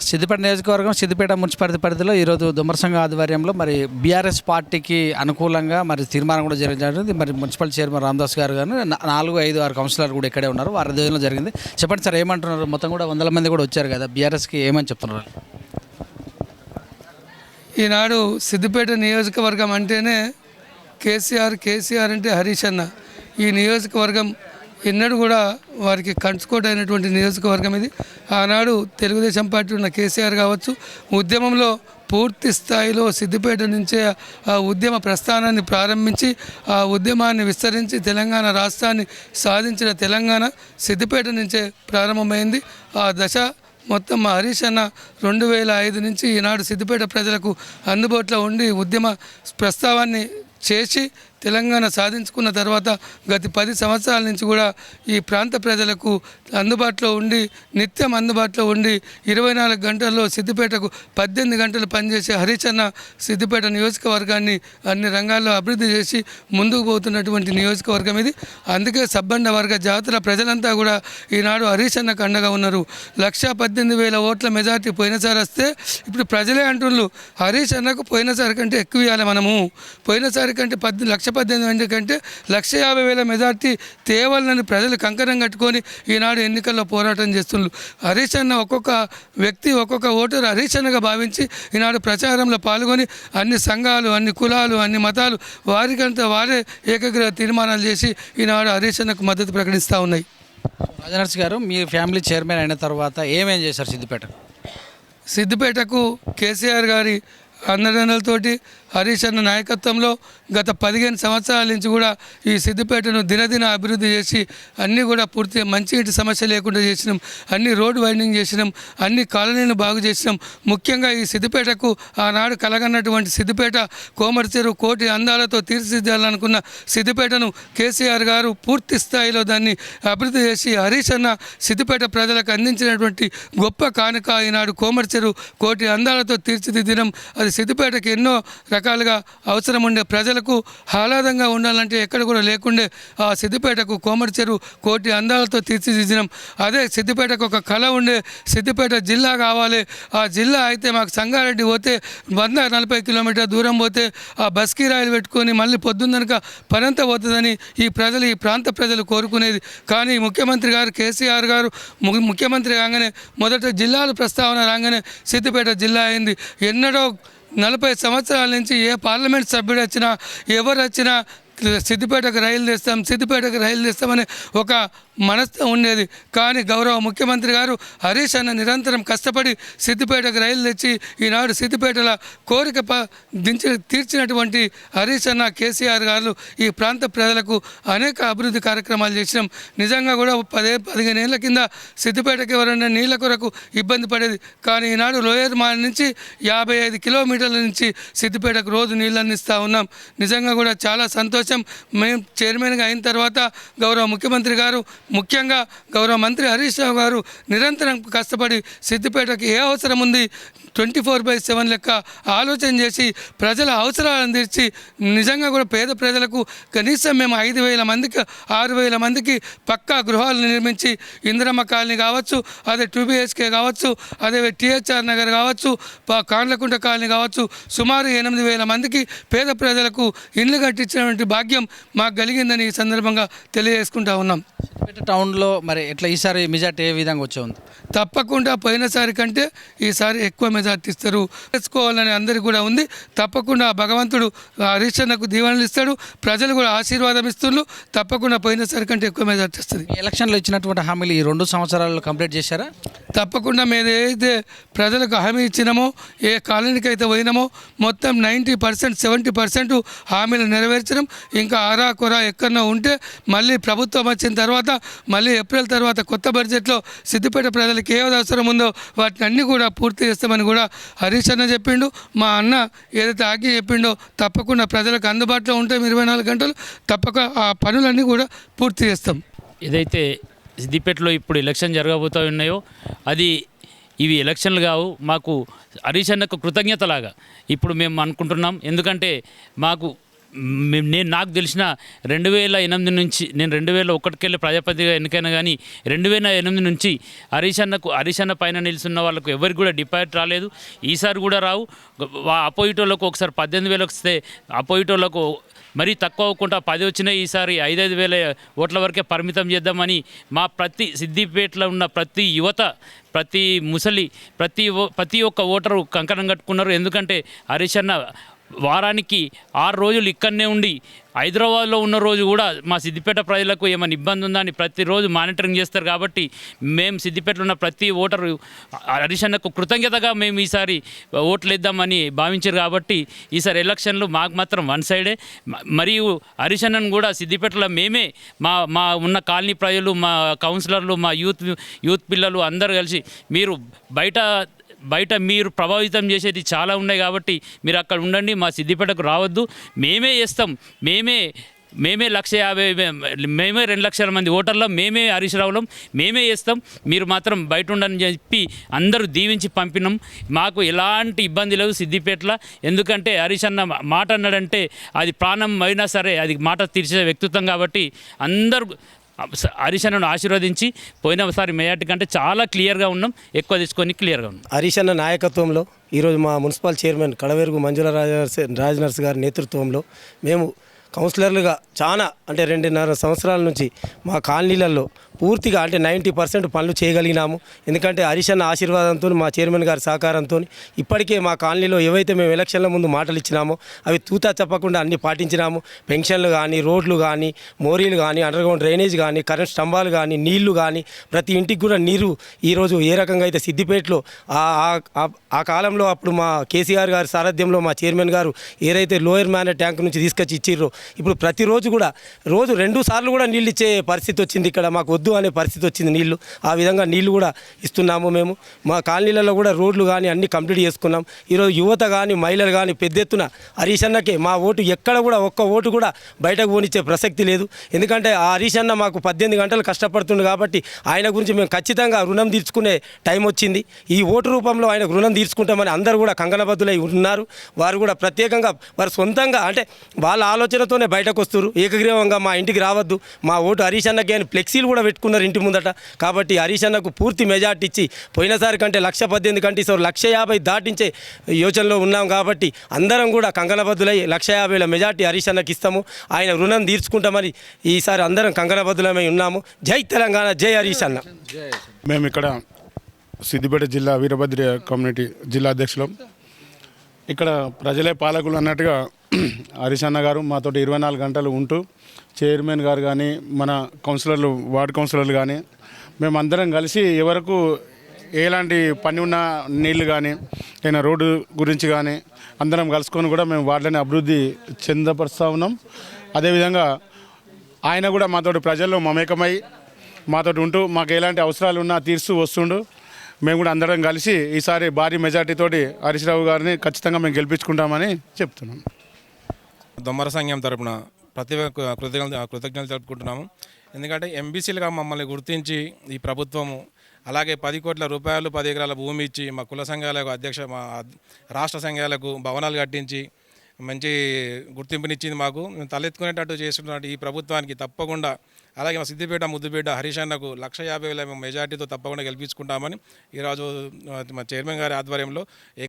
సిద్దిపేట నియోజకవర్గం సిద్దిపేట మున్సిపాలిటీ పరిధిలో ఈరోజు దుమ్మర సంఘం ఆధ్వర్యంలో మరి బీఆర్ఎస్ పార్టీకి అనుకూలంగా మరి తీర్మానం కూడా జరిగింది. మరి మున్సిపల్ చైర్మన్ రామదాస్ గారు కానీ 4, 5, 6 కౌన్సిలర్లు కూడా ఇక్కడే ఉన్నారు. వారి ఆధ్వర్యంలో జరిగింది. చెప్పండి సార్, ఏమంటున్నారు? మొత్తం కూడా 100 మంది కూడా వచ్చారు కదా, బీఆర్ఎస్కి ఏమని చెప్తున్నారు? ఈనాడు సిద్దిపేట నియోజకవర్గం అంటేనే కేసీఆర్ అంటే హరీష్ అన్న. ఈ నియోజకవర్గం ఎన్నడూ కూడా వారికి కంచుకోట అయినటువంటి నియోజకవర్గం ఇది. ఆనాడు తెలుగుదేశం పార్టీ ఉన్న కేసీఆర్ కావచ్చు, ఉద్యమంలో పూర్తి స్థాయిలో సిద్దిపేట నుంచే ఆ ఉద్యమ ప్రస్థానాన్ని ప్రారంభించి ఆ ఉద్యమాన్ని విస్తరించి తెలంగాణ రాష్ట్రాన్ని సాధించిన తెలంగాణ సిద్దిపేట నుంచే ప్రారంభమైంది. ఆ దశ మొత్తం మా హరీష్ అన్న 2005 నుంచి ఈనాడు సిద్దిపేట ప్రజలకు అందుబాటులో ఉండి ఉద్యమ ప్రస్తావాన్ని చేసి తెలంగాణ సాధించుకున్న తర్వాత గత 10 సంవత్సరాల నుంచి కూడా ఈ ప్రాంత ప్రజలకు అందుబాటులో ఉండి నిత్యం అందుబాటులో ఉండి 24 గంటల్లో సిద్దిపేటకు 18 గంటలు పనిచేసే హరీష్ అన్న సిద్దిపేట నియోజకవర్గాన్ని అన్ని రంగాల్లో అభివృద్ధి చేసి ముందుకు పోతున్నటువంటి నియోజకవర్గం ఇది. అందుకే సబ్బండ వర్గ జాతుల ప్రజలంతా కూడా ఈనాడు హరీష్ అన్నకు అండగా ఉన్నారు. 1,18,000 ఓట్ల మెజార్టీ పోయినసారి వస్తే ఇప్పుడు ప్రజలే అంటున్నారు హరీష్ అన్నకు పోయినసారి కంటే ఎక్కువ ఇవ్వాలి. మనము పోయినసారి కంటే 1,18,000 కంటే 1,50,000 మెజార్టీ తేవాలని ప్రజలు కంకణం కట్టుకొని ఈనాడు ఎన్నికల్లో పోరాటం చేస్తున్నారు. హరీష్ అన్న ఒక్కొక్క వ్యక్తి ఒక్కొక్క ఓటరు హరీష్ అన్నగా భావించి ఈనాడు ప్రచారంలో పాల్గొని అన్ని సంఘాలు, అన్ని కులాలు, అన్ని మతాలు వారికంతా వారే ఏకగ్రహ తీర్మానాలు చేసి ఈనాడు హరీష్ అన్నకు మద్దతు ప్రకటిస్తూ ఉన్నాయి. రాజనర్స్ గారు, మీ ఫ్యామిలీ చైర్మన్ అయిన తర్వాత ఏమేం చేశారు సిద్దిపేటకు? కేసీఆర్ గారి అండదండలతోటి హరీష్ అన్న నాయకత్వంలో గత 15 సంవత్సరాల నుంచి కూడా ఈ సిద్దిపేటను దినదిన అభివృద్ధి చేసి అన్నీ కూడా పూర్తిగా మంచినీటి సమస్య లేకుండా చేసినాం. అన్ని రోడ్ వైండింగ్ చేసినాం, అన్ని కాలనీలను బాగు చేసినాం. ముఖ్యంగా ఈ సిద్దిపేటకు ఆనాడు కలగన్నటువంటి సిద్దిపేట కోమటి చెరువు కోటి అందాలతో తీర్చిదిద్దాలనుకున్న సిద్దిపేటను కేసీఆర్ గారు పూర్తి స్థాయిలో దాన్ని అభివృద్ధి చేసి హరీష్ అన్న సిద్దిపేట ప్రజలకు అందించినటువంటి గొప్ప కానుక ఈనాడు కోమటి చెరువు కోటి అందాలతో తీర్చిదిద్దడం. అది సిద్దిపేటకు ఎన్నో రకాలుగా అవసరం ఉండే ప్రజలకు ఆహ్లాదంగా ఉండాలంటే ఎక్కడ కూడా లేకుండే ఆ సిద్దిపేటకు కోమటి చెరువు కోటి అందాలతో తీర్చిదిద్దినాం. అదే సిద్దిపేటకు ఒక కళ ఉండే సిద్దిపేట జిల్లా కావాలి. ఆ జిల్లా అయితే మాకు సంగారెడ్డి పోతే 140 కిలోమీటర్ దూరం పోతే ఆ బస్ కిరాయిలు పెట్టుకొని మళ్ళీ పొద్దున్ననక పనంతా పోతుందని ఈ ప్రాంత ప్రజలు కోరుకునేది. కానీ ముఖ్యమంత్రి గారు కేసీఆర్ గారు ముఖ్యమంత్రి కాగానే మొదట జిల్లాల ప్రస్తావన రాగానే సిద్దిపేట జిల్లా అయింది. ఎన్నడో 40 సంవత్సరాల నుంచి ఏ పార్లమెంట్ సభ్యుడు వచ్చినా ఎవరు వచ్చినా సిద్దిపేటకు రైలు తెస్తామని ఒక మనస్సు ఉండేది. కానీ గౌరవ ముఖ్యమంత్రి గారు హరీష్ అన్న నిరంతరం కష్టపడి సిద్దిపేటకు రైలు తెచ్చి ఈనాడు సిద్దిపేటల కోరిక తీర్చినటువంటి హరీష్ అన్న కేసీఆర్ గారు ఈ ప్రాంత ప్రజలకు అనేక అభివృద్ధి కార్యక్రమాలు చేసినాం. నిజంగా కూడా 15 ఏళ్ల కింద సిద్దిపేటకి ఎవరైనా నీళ్ళ కొరకు ఇబ్బంది పడేది. కానీ ఈనాడు లోయర్ మాల్ నుంచి 55 కిలోమీటర్ల నుంచి సిద్దిపేటకు రోజు నీళ్ళు అందిస్తూ ఉన్నాం. నిజంగా కూడా చాలా సంతోషం. మేము చైర్మన్గా అయిన తర్వాత గౌరవ ముఖ్యమంత్రి గారు, ముఖ్యంగా గౌరవ మంత్రి హరీష్ రావు గారు నిరంతరం కష్టపడి సిద్దిపేటకి ఏ అవసరం ఉంది 24/7 లెక్క ఆలోచన చేసి ప్రజల అవసరాలను తీర్చి నిజంగా కూడా పేద ప్రజలకు కనీసం మేము 5,000 మందికి 6,000 మందికి పక్కా గృహాలు నిర్మించి ఇందిరమ్మ కాలనీ కావచ్చు, అదే 2 BHK కావచ్చు, అదే THR నగర్ కావచ్చు, కాండ్లకుంట కాలనీ కావచ్చు, సుమారు 8,000 మందికి పేద ప్రజలకు ఇల్లు కట్టించినటువంటి భాగ్యం మాకు కలిగిందని ఈ సందర్భంగా తెలియజేసుకుంటా ఉన్నాం. సిద్దిపేట టౌన్లో మరి ఎట్లా ఈసారి మెజార్టీ ఏ విధంగా వచ్చే ఉంది? తప్పకుండా పోయినసారి కంటే ఈసారి ఎక్కువ మెజార్టీ ఇస్తారు తెలుసుకోవాలని అందరికీ కూడా ఉంది. తప్పకుండా భగవంతుడు హరీష్ అన్నకు దీవెనలు ఇస్తాడు, ప్రజలు కూడా ఆశీర్వాదం ఇస్తున్నారు. తప్పకుండా పోయినసారి కంటే ఎక్కువ మెజార్టీ వస్తుంది. ఎలక్షన్లో ఇచ్చినటువంటి హామీలు ఈ 2 సంవత్సరాల్లో కంప్లీట్ చేశారా? తప్పకుండా మేము ఏదైతే ప్రజలకు హామీ ఇచ్చినామో, ఏ కాలనీకి అయితే పోయినామో మొత్తం 90%, 70% హామీలు నెరవేర్చడం. ఇంకా ఆరా కొరా ఎక్కడన్నా ఉంటే మళ్ళీ ప్రభుత్వం వచ్చిన తర్వాత మళ్ళీ ఏప్రిల్ తర్వాత కొత్త బడ్జెట్లో సిద్దిపేట ప్రజలకు ఏ అవసరం ఉందో వాటిని అన్నీ కూడా పూర్తి చేస్తామని కూడా హరీష్ అన్న చెప్పిండు. మా అన్న ఏదైతే ఆజ్ఞ చెప్పిండో తప్పకుండా ప్రజలకు అందుబాటులో ఉంటాయి 24 గంటలు. తప్పక ఆ పనులన్నీ కూడా పూర్తి చేస్తాం. ఏదైతే సిద్దిపేటలో ఇప్పుడు ఎలక్షన్ జరగబోతూ ఉన్నాయో ఇవి ఎలక్షన్లు కావు, మాకు హరీష్ అన్నకు కృతజ్ఞతలాగా ఇప్పుడు మేము అనుకుంటున్నాం. ఎందుకంటే నేను నాకు తెలిసిన 2008 నుంచి నేను 2001కెళ్ళి ప్రజాపతిగా ఎన్నికైనా కానీ 2008 నుంచి హరీష్ అన్న పైన నిలుస్తున్న వాళ్ళకు ఎవరికి కూడా డిపాజిట్ రాలేదు. ఈసారి కూడా రావు. అపోజిట్ వాళ్ళకు ఒకసారి 18,000 వస్తే అపోజిట్ వాళ్ళకు మరీ తక్కువ అవ్వకుండా 10 వచ్చినాయి. ఈసారి 5,000 ఓట్ల వరకే పరిమితం చేద్దామని మా ప్రతి సిద్దిపేటలో ఉన్న ప్రతి యువత, ప్రతి ముసలి, ప్రతి ఒక్క ఓటరు కంకణం కట్టుకున్నారు. ఎందుకంటే హరీష్ అన్న వారానికి 6 రోజులు ఇక్కడనే ఉండి హైదరాబాద్లో ఉన్న రోజు కూడా మా సిద్దిపేట ప్రజలకు ఏమైనా ఇబ్బంది ఉందా అని ప్రతిరోజు మానిటరింగ్ చేస్తారు. కాబట్టి మేము సిద్దిపేటలో ఉన్న ప్రతి ఓటరు హరీష్ అన్నకు కృతజ్ఞతగా మేము ఈసారి ఓట్లు వేద్దామని భావించారు. కాబట్టి ఈసారి ఎలక్షన్లు మాకు మాత్రం వన్ సైడే. మరియు హరీష్ అన్నను కూడా సిద్దిపేటలో మేమే మా ఉన్న కాలనీ ప్రజలు, మా కౌన్సిలర్లు, మా యూత్ పిల్లలు అందరూ కలిసి మీరు బయట మీరు ప్రభావితం చేసేది చాలా ఉన్నాయి. కాబట్టి మీరు అక్కడ ఉండండి, మా సిద్దిపేటకు రావద్దు. మేమే చేస్తాం. మేమే 1,50,000 మేమే 2 లక్షల మంది ఓటర్లో మేమే హరీష్ రావులం మేమే చేస్తాం. మీరు మాత్రం బయట ఉండని చెప్పి అందరూ దీవించి పంపినాం. మాకు ఎలాంటి ఇబ్బంది లేదు సిద్దిపేటలో. ఎందుకంటే హరీష్ అన్న మాట అన్నాడంటే అది ప్రాణం అయినా సరే అది మాట తీర్చే వ్యక్తిత్వం. కాబట్టి అందరూ హరీష్ అన్నను ఆశీర్వదించి పోయినసారి మెజార్టీ కంటే చాలా క్లియర్గా ఉన్నాం, ఎక్కువ తీసుకొని క్లియర్గా ఉన్నాం. హరీష్ అన్న నాయకత్వంలో ఈరోజు మా మున్సిపల్ చైర్మన్ కడవేరుగు మంజుల రాజనర్స్ గారి నేతృత్వంలో మేము కౌన్సిలర్లుగా చాలా అంటే 2.5 సంవత్సరాల నుంచి మా కాలనీలలో పూర్తిగా అంటే 90% పనులు చేయగలిగినాము. ఎందుకంటే హరీష్ అన్న ఆశీర్వాదంతో, మా చైర్మన్ గారి సహకారంతో ఇప్పటికే మా కాలనీలో ఏవైతే మేము ఎలక్షన్ల ముందు మాటలు ఇచ్చినామో అవి తూతా చెప్పకుండా అన్ని పాటించినాము. పెన్షన్లు కానీ, రోడ్లు కానీ, మోరీలు కానీ, అండర్గ్రౌండ్ డ్రైనేజ్ కానీ, కరెంట్ స్తంభాలు కానీ, నీళ్లు కానీ, ప్రతి ఇంటికి కూడా నీరు ఈరోజు ఏ రకంగా అయితే సిద్దిపేటలో ఆ కాలంలో అప్పుడు మా కేసీఆర్ గారి సారథ్యంలో మా చైర్మన్ గారు ఏదైతే లోయర్ మ్యానర్ ట్యాంక్ నుంచి తీసుకొచ్చి ఇచ్చిర్రో ఇప్పుడు ప్రతిరోజు కూడా రోజు 2 సార్లు కూడా నీళ్ళు ఇచ్చే పరిస్థితి వచ్చింది. ఇక్కడ మాకు వద్దు అనే పరిస్థితి వచ్చింది నీళ్లు. ఆ విధంగా నీళ్లు కూడా ఇస్తున్నాము. మేము మా కాలనీలలో కూడా రోడ్లు కానీ అన్నీ కంప్లీట్ చేసుకున్నాం. ఈరోజు యువత కానీ, మహిళలు కానీ పెద్ద ఎత్తున హరీష్ అన్నకే మా ఓటు ఎక్కడ కూడా ఒక్క ఓటు కూడా బయటకు పోనిచ్చే ప్రసక్తి లేదు. ఎందుకంటే ఆ హరీష్ అన్న మాకు 18 గంటలు కష్టపడుతుంది. కాబట్టి ఆయన గురించి మేము ఖచ్చితంగా రుణం తీర్చుకునే టైం వచ్చింది. ఈ ఓటు రూపంలో ఆయనకు రుణం తీర్చుకుంటామని అందరూ కూడా కంకణబద్దులై ఉన్నారు. వారు కూడా ప్రత్యేకంగా వారు సొంతంగా అంటే వాళ్ళ ఆలోచనతోనే బయటకు వస్తారు. ఏకగ్రీవంగా మా ఇంటికి రావద్దు, మా ఓటు హరీష్ అన్నకి అని ఫ్లెక్సీలు కూడా పెట్టుకున్నారు ఇంటి ముందట. కాబట్టి హరీష్ అన్నకు పూర్తి మెజార్టీ ఇచ్చి పోయినసారి కంటే 1,18,000 కంటే ఈసారి 1,50,000 దాటించే యోచనలో ఉన్నాం. కాబట్టి అందరం కూడా కంకణబద్దులై 1,50,000 మెజార్టీ హరీష్ అన్నకి ఇస్తాము. ఆయన రుణం తీర్చుకుంటామని ఈసారి అందరం కంకణబద్దులమై ఉన్నాము. జై తెలంగాణ, జై హరీష్ అన్న. మేము ఇక్కడ సిద్దిపేట జిల్లా వీరభద్ర కమ్యూనిటీ జిల్లా అధ్యక్షులం. ఇక్కడ ప్రజలే పాలకులు అన్నట్టుగా హరీష్ అన్న గారు మాతో 24 గంటలు ఉంటూ చైర్మన్ గారు కానీ, మన కౌన్సిలర్లు, వార్డు కౌన్సిలర్లు కానీ మేమందరం కలిసి ఎవరకు ఎలాంటి పని ఉన్న నీళ్లు కానీ, ఏదైనా రోడ్డు గురించి కానీ అందరం కలుసుకొని కూడా మేము వార్డులని అభివృద్ధి చెందపరుస్తూ ఉన్నాం. అదేవిధంగా ఆయన కూడా మాతోటి ప్రజల్లో మమేకమై మాతోటి ఉంటూ మాకు ఎలాంటి అవసరాలు ఉన్నా తీరుస్తూ వస్తుండు. మేము కూడా అందరం కలిసి ఈసారి భారీ మెజార్టీతోటి హరీష్ రావు గారిని ఖచ్చితంగా మేము గెలిపించుకుంటామని చెప్తున్నాం. దొమ్మర సంఘం తరపున కృతజ్ఞతలు జరుపుకుంటున్నాము. ఎందుకంటే ఎంబీసీలుగా మమ్మల్ని గుర్తించి ఈ ప్రభుత్వము అలాగే 10 కోట్ల రూపాయలు 10 ఎకరాల భూమి ఇచ్చి మా కుల సంఘాలకు మా రాష్ట్ర సంఘాలకు భవనాలు కట్టించి మంచి గుర్తింపునిచ్చింది. మాకు మేము తలెత్తుకునేటట్టు చేస్తున్నట్టు ఈ ప్రభుత్వానికి తప్పకుండా, అలాగే మా సిద్దిపేట ముద్దుపేట హరీష్ అన్నకు 1,50,000 మెజార్టీతో తప్పకుండా గెలిపించుకుంటామని ఈరోజు మా చైర్మన్ గారి ఆధ్వర్యంలో